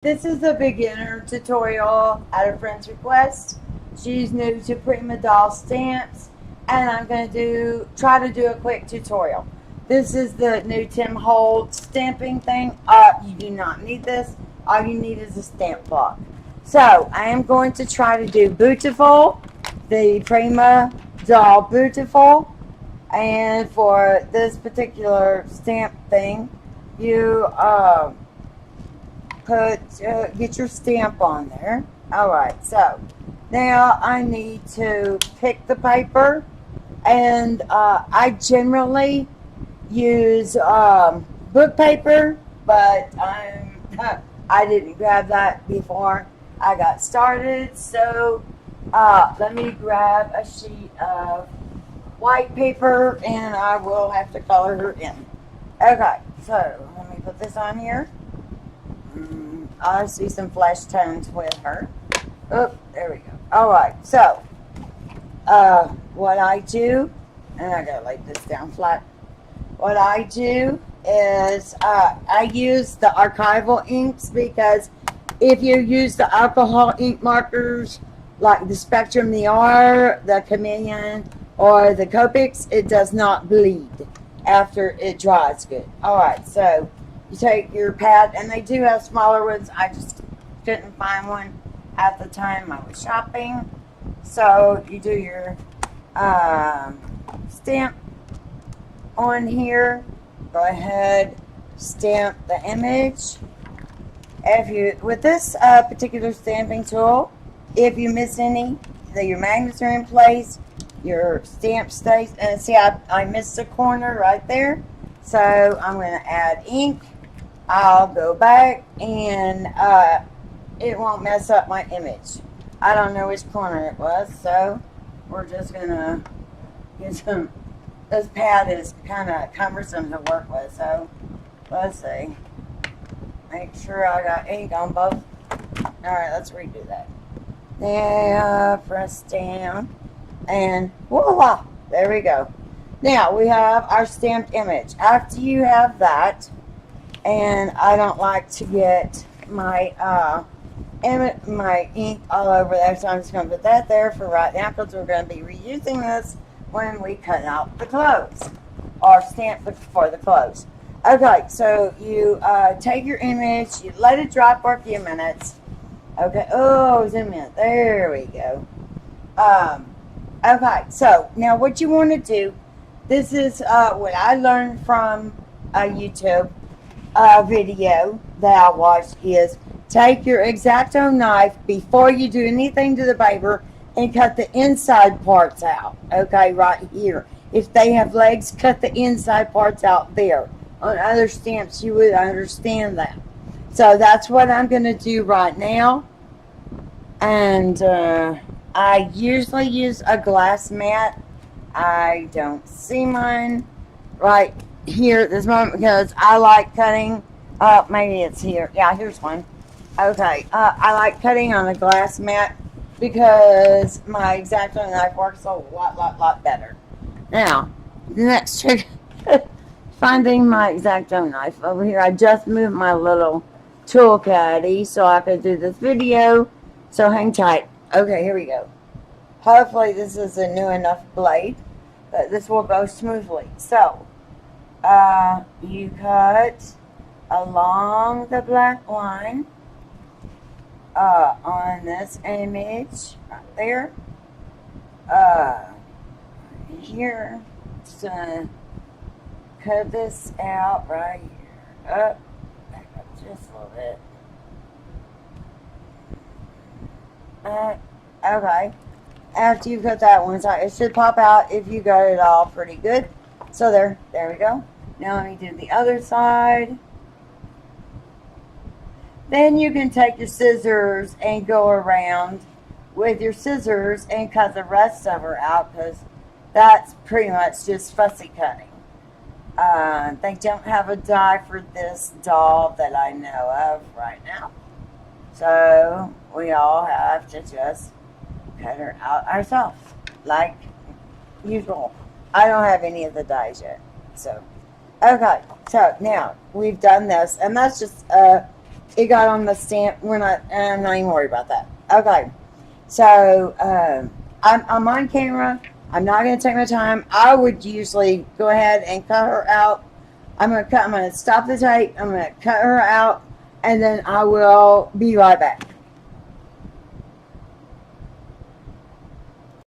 This is a beginner tutorial at a friend's request. She's new to Prima doll stamps, and I'm going to try to do a quick tutorial. This is the new Tim Holtz stamping thing. You do not need this. All you need is a stamp block. So I am going to try to do BOOTIFUL, the Prima doll BOOTIFUL. And for this particular stamp thing, you get your stamp on there. Alright, so now I need to pick the paper, and I generally use book paper, but I didn't grab that before I got started, so let me grab a sheet of white paper and I will have to color her in. Okay, so let me put this on here. I see some flesh tones with her. Oh, there we go. Alright, so what I do, and I gotta lay this down flat. What I do is I use the archival inks, because if you use the alcohol ink markers like the Spectrum, the R, the Chameleon, or the Copics, it does not bleed after it dries good. Alright, so you take your pad, and they do have smaller ones. I just couldn't find one at the time I was shopping. So you do your stamp on here. Go ahead, stamp the image. With this particular stamping tool, if you miss any, your magnets are in place, your stamp stays. And see, I missed a corner right there, so I'm going to add ink. I'll go back, and it won't mess up my image. I don't know which corner it was, so we're just going to get some. This pad is kind of cumbersome to work with, so let's see. Make sure I got ink on both. Alright, let's redo that. Now, press down, and voila, there we go. Now, we have our stamped image. After you have that, and I don't like to get my my ink all over there, so I'm just going to put that there for right now, because we're going to be reusing this when we cut out the clothes, or stamp for the clothes. Okay, so you take your image, you let it dry for a few minutes. Okay, oh, zoom in. There we go. Okay, so now what you want to do, this is what I learned from a YouTube video that I watched, is take your X-Acto knife before you do anything to the paper and cut the inside parts out. Okay, right here. If they have legs, cut the inside parts out there. On other stamps, you would understand that. So that's what I'm going to do right now. And I usually use a glass mat. I don't see mine right here at this moment, because I like cutting. Maybe it's here. Yeah, here's one. Okay, I like cutting on a glass mat because my X-Acto knife works a lot better. Now, the next trick, finding my X-Acto knife over here. I just moved my little tool caddy so I could do this video, so hang tight. Okay, here we go. Hopefully this is a new enough blade that this will go smoothly. So, you cut along the black line on this image right there. Here, just gonna cut this out right here. Up, back up just a little bit. Okay. After you cut that one, sorry, it should pop out if you got it all pretty good. So there we go. Now let me do the other side. Then you can take your scissors and go around with your scissors and cut the rest of her out, because that's pretty much just fussy cutting. They don't have a die for this doll that I know of right now. So we all have to just cut her out ourselves, like usual. I don't have any of the dies yet. So, okay. So now we've done this, and that's just it got on the stamp. I'm not even worried about that. Okay. So, I'm on camera. I'm not going to take my time. I would usually go ahead and cut her out. I'm going to stop the tape. I'm going to cut her out. And then I will be right back.